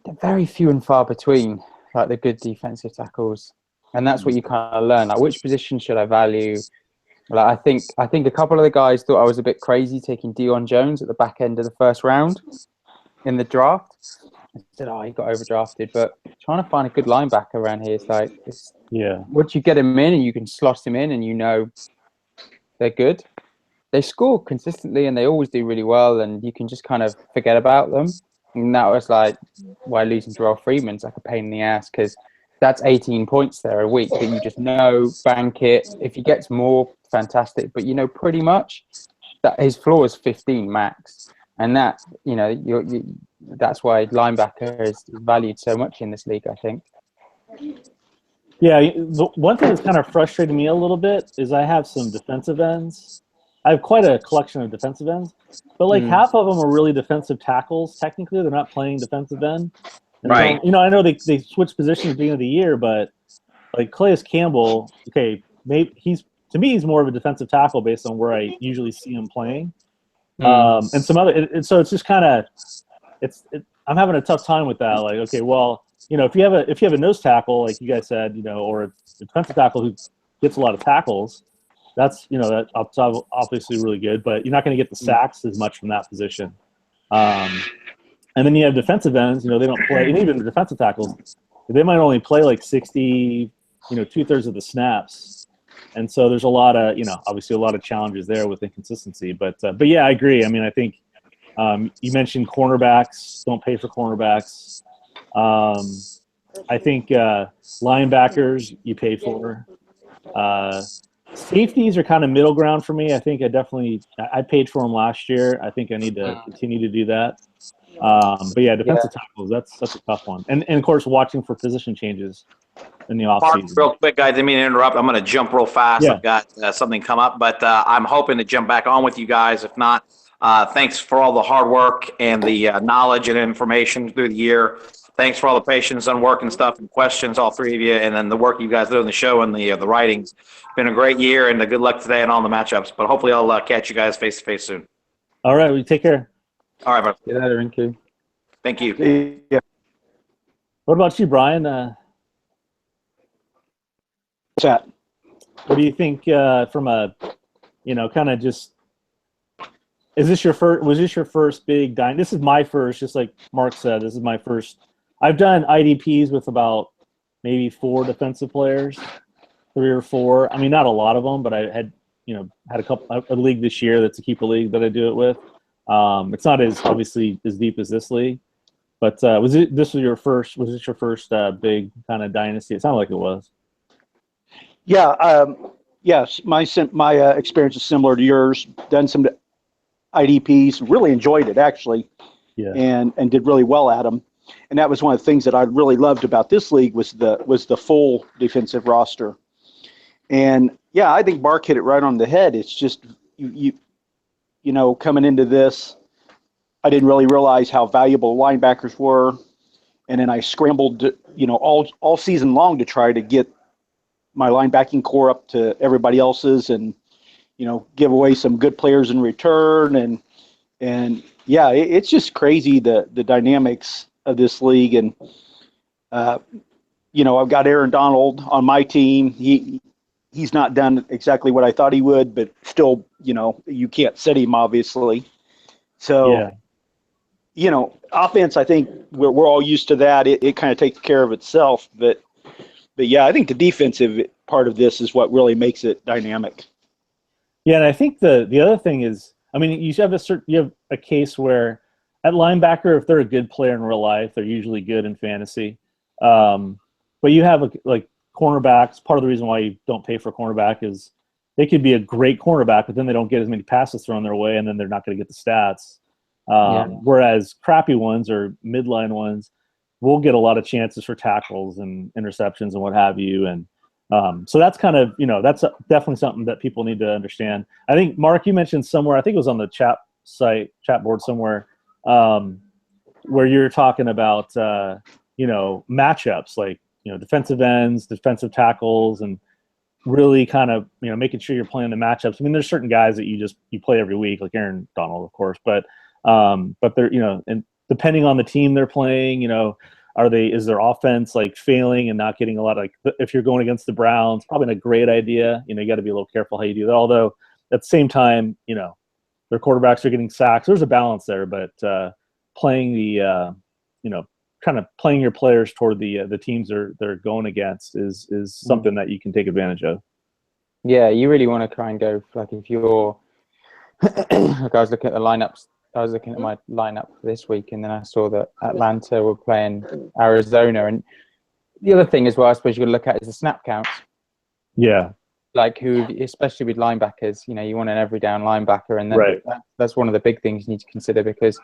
they're very few and far between, like the good defensive tackles, and that's what you kind of learn. Like, which position should I value? Like, I think a couple of the guys thought I was a bit crazy taking Deion Jones at the back end of the first round in the draft. I said, oh, he got overdrafted, but trying to find a good linebacker around here is like, once you get him in and you can slot him in and you know they're good, they score consistently and they always do really well, and you can just kind of forget about them. And that was like why losing Terrell Freeman's like a pain in the ass, because that's 18 points there a week that you just know, bank it. If he gets more, fantastic, but you know pretty much that his floor is 15 max. And that, you know, that's why linebacker is valued so much in this league, I think. Yeah, the one thing that's kind of frustrating me a little bit is I have some defensive ends. I have quite a collection of defensive ends, but like half of them are really defensive tackles. Technically, they're not playing defensive end. And right. So, you know, I know they switched positions at the beginning of the year, but like Calais Campbell, okay, maybe he's more of a defensive tackle based on where I usually see him playing. And some other, so it's just kind of, I'm having a tough time with that. Like, okay, well, you know, if you have a nose tackle, like you guys said, you know, or a defensive tackle who gets a lot of tackles, That's that's obviously really good, but you're not going to get the sacks as much from that position. And then you have defensive ends. They don't play, and even the defensive tackles, they might only play like 60, 2/3 of the snaps. And so there's a lot of, obviously a lot of challenges there with inconsistency. But yeah, I agree. I mean, I think you mentioned cornerbacks. Don't pay for cornerbacks. I think linebackers you pay for. Safeties are kind of middle ground for me. I think I paid for them last year. I think I need to continue to do that. But yeah, defensive tackles, that's such a tough one. And of course, watching for position changes in the offseason. Real quick, guys, I didn't mean to interrupt. I'm going to jump real fast. Yeah. I've got something come up, but I'm hoping to jump back on with you guys. If not, thanks for all the hard work and the knowledge and information through the year. Thanks for all the patience and work and stuff and questions, all three of you, and then the work you guys do in the show and the writings. Been a great year, and good luck today on all the matchups. But hopefully I'll catch you guys face-to-face soon. All right, we take care. All right, bud. See you later, Rinku. Thank you. Yeah. What about you, Brian? What's that? What do you think from a, kind of just, was this your first big dime? This is my first, just like Mark said, this is my first. I've done IDPs with about maybe 4 defensive players, 3 or 4. I mean, not a lot of them, but I had a league this year that's a keeper league that I do it with. It's not obviously as deep as this league, but was this your first big kind of dynasty? It sounded like it was. Yeah. Yes. My experience is similar to yours. Done some IDPs. Really enjoyed it actually. Yeah. And did really well at them. And that was one of the things that I really loved about this league was the full defensive roster. And yeah, I think Mark hit it right on the head. It's just you coming into this, I didn't really realize how valuable linebackers were, and then I scrambled, all season long to try to get my linebacking core up to everybody else's, and give away some good players in return, and yeah, it's just crazy the dynamics of this league, and I've got Aaron Donald on my team. He's not done exactly what I thought he would, but still, you can't sit him obviously. So, yeah. Offense, I think we're all used to that. It kind of takes care of itself, but yeah, I think the defensive part of this is what really makes it dynamic. Yeah, and I think the other thing is, I mean, you have a case where at linebacker, if they're a good player in real life, they're usually good in fantasy. But you have cornerbacks. Part of the reason why you don't pay for a cornerback is they could be a great cornerback, but then they don't get as many passes thrown their way, and then they're not going to get the stats. Whereas crappy ones or midline ones will get a lot of chances for tackles and interceptions and what have you. And so that's kind of, that's definitely something that people need to understand. I think, Mark, you mentioned somewhere, I think it was on the chat board somewhere, where you're talking about, matchups like, defensive ends, defensive tackles, and really kind of, making sure you're playing the matchups. I mean, there's certain guys that you play every week, like Aaron Donald, of course, but they're, and depending on the team they're playing, is their offense like failing and not getting a lot of, if you're going against the Browns, probably not a great idea. You got to be a little careful how you do that. Although at the same time, their quarterbacks are getting sacks. There's a balance there, but playing the, kind of playing your players toward the teams they're going against is something that you can take advantage of. Yeah, you really want to try and go, like, if you're like, I was looking at the lineups. I was looking at my lineup this week, and then I saw that Atlanta were playing Arizona. And the other thing as well, I suppose you got to look at is the snap counts. Yeah. Like especially with linebackers, you want an every down linebacker, and then that's one of the big things you need to consider, because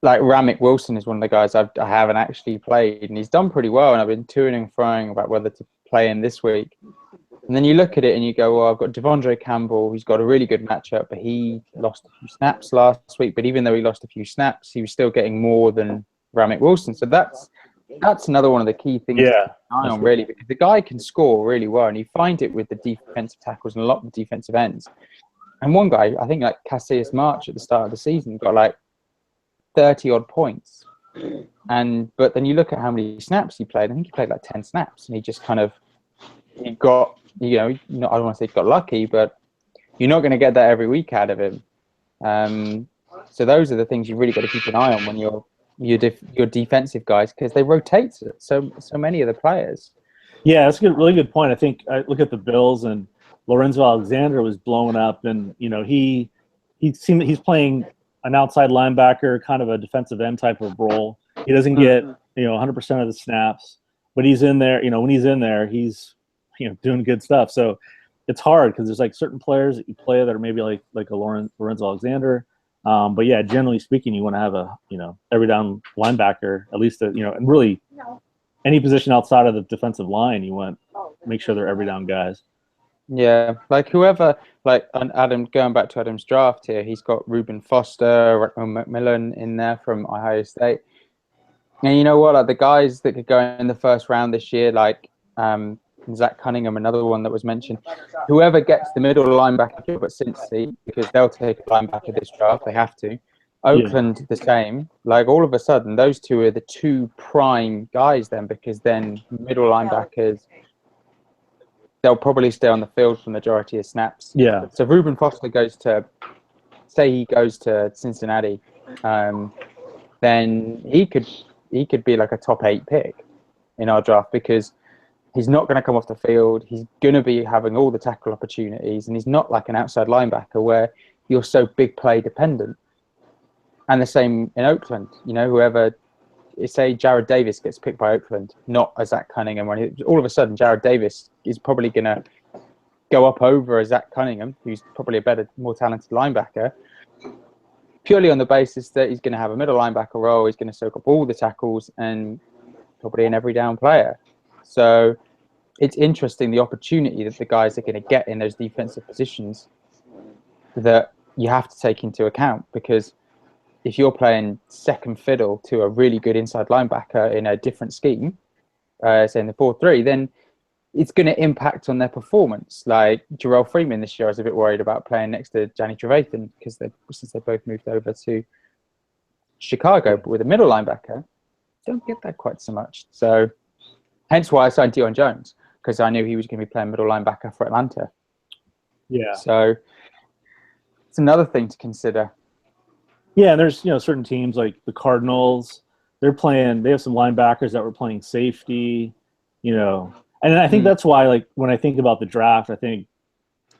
like Ramik Wilson is one of the guys I haven't actually played, and he's done pretty well, and I've been toing and froing about whether to play him this week. And then you look at it and you go, well, I've got Devondre Campbell. He's got a really good matchup, but he lost a few snaps last week. But even though he lost a few snaps, he was still getting more than Ramik Wilson. So that's another one of the key things to keep an eye on, really, because the guy can score really well, and you find it with the defensive tackles and a lot of the defensive ends. And one guy, I think like Cassius March at the start of the season, got like 30-odd points. But then you look at how many snaps he played. I think he played like 10 snaps, and he just kind of he got I don't want to say he got lucky, but you're not going to get that every week out of him. So those are the things you really got to keep an eye on when your defensive guys, because they rotate so many of the players. Yeah, that's a really good point. I think I look at the Bills, and Lorenzo Alexander was blowing up, and he's playing an outside linebacker, kind of a defensive end type of role. He doesn't get 100% of the snaps, but he's in there. When he's in there, he's doing good stuff. So it's hard because there's like certain players that you play that are maybe like a Lorenzo Alexander. But yeah, generally speaking, you want to have a every down linebacker, at least and really any position outside of the defensive line, you want to make sure they're every down guys. Yeah, like whoever, like Adam, going back to Adam's draft here, he's got Reuben Foster, McMillan in there from Ohio State. And you know what, like the guys that could go in the first round this year, like Zach Cunningham, another one that was mentioned, whoever gets the middle linebacker job at Cincy, because they'll take a linebacker this draft, they have to. Oakland, the same. Like all of a sudden, those two are the two prime guys then, because then middle linebackers, they'll probably stay on the field for the majority of snaps. Yeah. So if Reuben Foster goes to Cincinnati, then he could be like a top 8 pick in our draft, because he's not going to come off the field. He's going to be having all the tackle opportunities, and he's not like an outside linebacker where you're so big play dependent. And the same in Oakland, whoever, say Jared Davis gets picked by Oakland, not a Zach Cunningham. All of a sudden, Jared Davis is probably going to go up over a Zach Cunningham, who's probably a better, more talented linebacker, purely on the basis that he's going to have a middle linebacker role. He's going to soak up all the tackles and probably an every down player. So it's interesting the opportunity that the guys are going to get in those defensive positions that you have to take into account, because if you're playing second fiddle to a really good inside linebacker in a different scheme, say in the 4-3, then it's going to impact on their performance. Like Jarrell Freeman this year, I was a bit worried about playing next to Danny Trevathan, because since they both moved over to Chicago, but with a middle linebacker, don't get that quite so much. So hence why I signed Deion Jones, because I knew he was going to be playing middle linebacker for Atlanta. Yeah. So it's another thing to consider. Yeah, and there's certain teams like the Cardinals. They have some linebackers that were playing safety, and I think that's why, like when I think about the draft, I think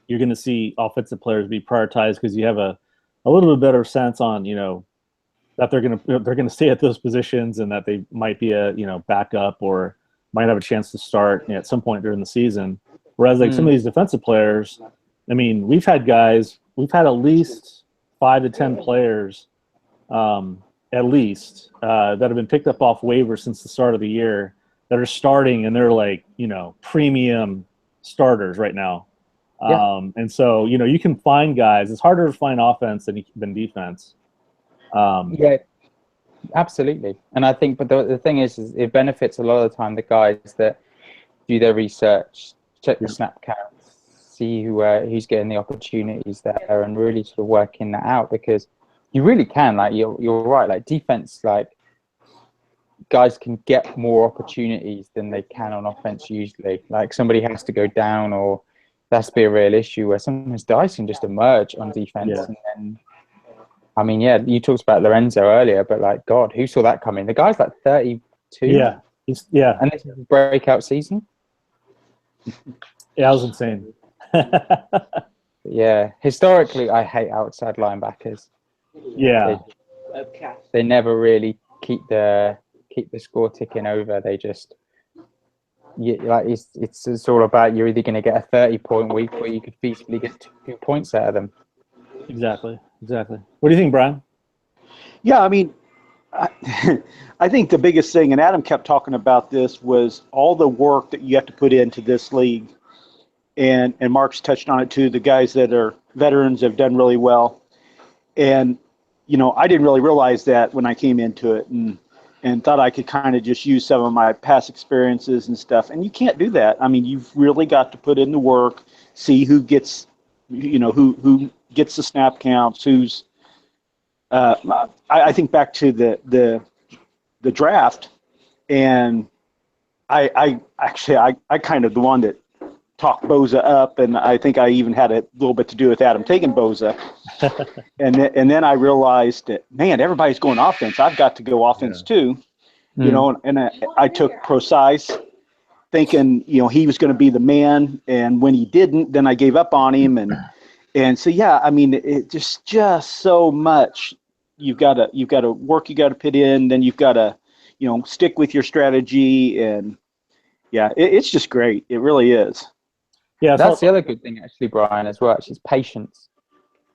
you're going to see offensive players be prioritized, because you have a little bit better sense on that they're going to stay at those positions, and that they might be a backup or might have a chance to start at some point during the season. Whereas like some of these defensive players, I mean, we've had at least 5 to 10 players, at least, that have been picked up off waivers since the start of the year that are starting, and they're like, premium starters right now. Yeah. And so, you can find guys. It's harder to find offense than defense. Yeah, absolutely. And I think, but the thing is it benefits a lot of the time the guys that do their research, check the snap counts, see who's getting the opportunities there, and really sort of working that out, because you really can, like you're right, like defense, like guys can get more opportunities than they can on offense usually. Like somebody has to go down, or that's be a real issue where sometimes guys can just emerge on defense. Yeah. And then, I mean, yeah, you talked about Lorenzo earlier, but like, God, who saw that coming? The guy's like 32. Yeah. And this is a breakout season. Yeah, that was insane. Yeah, historically, I hate outside linebackers. Yeah. They never really keep the score ticking over. They just, like it's all about, you're either going to get a 30-point week, or you could feasibly get 2 points out of them. Exactly. What do you think, Brian? Yeah, I mean, I think the biggest thing, and Adam kept talking about this, was all the work that you have to put into this league. And Mark's touched on it too. The guys that are veterans have done really well. And, I didn't really realize that when I came into it, and thought I could kind of just use some of my past experiences and stuff. And you can't do that. I mean, you've really got to put in the work, see who gets, who gets the snap counts, who's, I think back to the draft, and I kind of the one that talk Boza up, and I think I even had a little bit to do with Adam taking Boza. And then I realized that, man, everybody's going offense. I've got to go offense too, you know. And I took Procise, thinking, you know, he was going to be the man, and when he didn't, then I gave up on him, and so yeah, I mean, it just so much. You've got to work, you got to put in, then you've got to, you know, stick with your strategy, and yeah, it's just great. It really is. Yeah, That's the other good thing, actually, Brian, as well. Actually, is patience.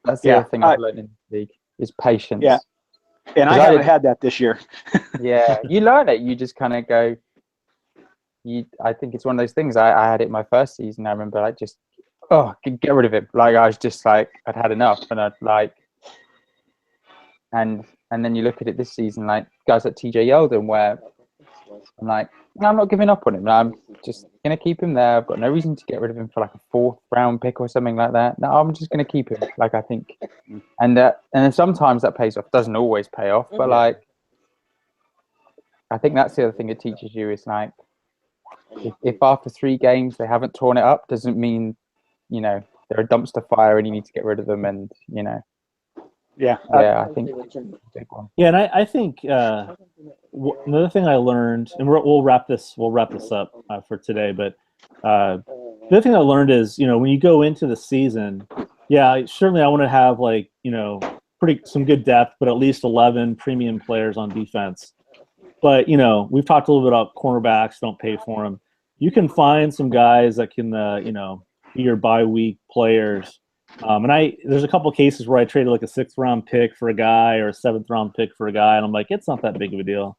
That's the other thing I've learned in the league is patience. Yeah, and I haven't had that this year. Yeah, you learn it. You just kind of go. I think it's one of those things. I had it my first season. I remember, like, just get rid of him. Like, I was just like, I'd had enough, and I'd like, and then you look at it this season, like guys like TJ Yeldon, where I'm like, no, I'm not giving up on him. I'm just gonna keep him there. I've got no reason to get rid of him for like a 4th round pick or something like that. No, I'm just gonna keep him. Like, I think, and then sometimes that pays off. Doesn't always pay off, but like, I think that's the other thing it teaches you is like, if after 3 games they haven't torn it up, doesn't mean, you know, they're a dumpster fire and you need to get rid of them. And you know, I think it's a big one. Yeah, and I think another thing I learned, and we'll wrap this up for today. But the other thing I learned is, you know, when you go into the season, certainly I want to have, like, you know, some good depth, but at least 11 premium players on defense. But, you know, we've talked a little bit about cornerbacks. Don't pay for them. You can find some guys that can, you know, be your bye week players. And there's a couple of cases where I traded like a 6th round pick for a guy or a 7th round pick for a guy, and I'm like, it's not that big of a deal.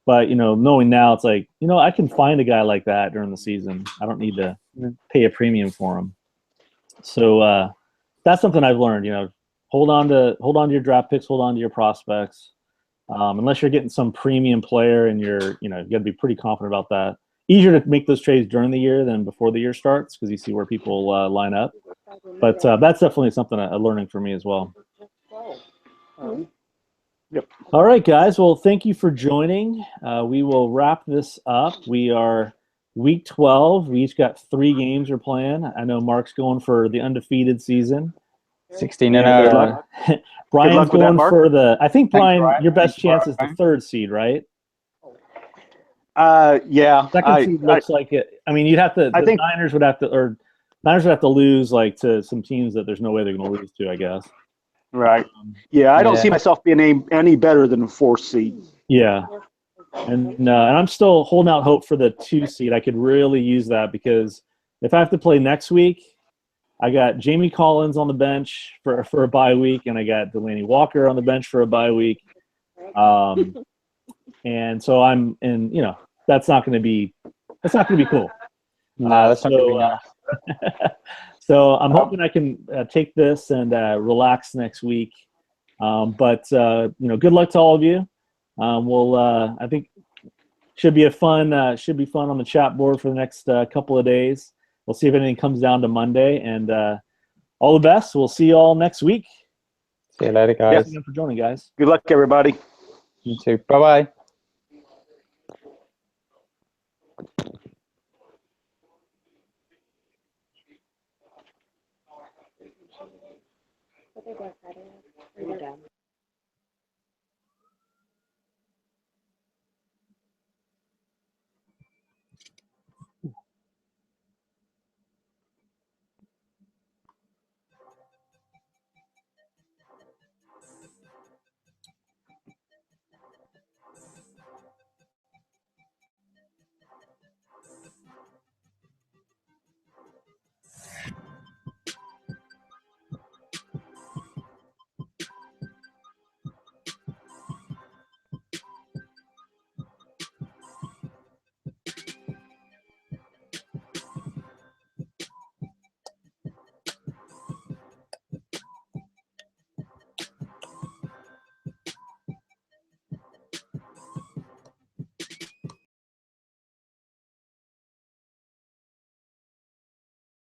But, you know, knowing now, it's like, you know, I can find a guy like that during the season. I don't need to pay a premium for him. So that's something I've learned. You know, hold on to your draft picks, hold on to your prospects. Unless you're getting some premium player, and you got to be pretty confident about that. Easier to make those trades during the year than before the year starts, because you see where people line up. But that's definitely something a learning for me as well. Yep. All right, guys. Well, thank you for joining. We will wrap this up. We are week 12. We each got 3 games we're playing. I know Mark's going for the undefeated season. 16-0. Brian's going for the. I think, Brian, Brian. your best chance is the 3rd seed, right? Yeah. 2nd seed looks like it. I mean, you'd have to. I think Niners would have to lose, like, to some teams that there's no way they're going to lose to, I guess. Right. Yeah, I don't see myself being any better than a 4th seed. Yeah. And I'm still holding out hope for the 2 seed. I could really use that, because if I have to play next week, I got Jamie Collins on the bench for a bye week, and I got Delaney Walker on the bench for a bye week. And so that's not going to be cool. No, that's not going to be nice. So I'm hoping I can take this and relax next week. But you know, good luck to all of you. I think should be fun on the chat board for the next couple of days. We'll see if anything comes down to Monday, and all the best. We'll see you all next week. See you later, guys. Thanks again for joining, guys. Good luck, everybody. You too. Bye-bye.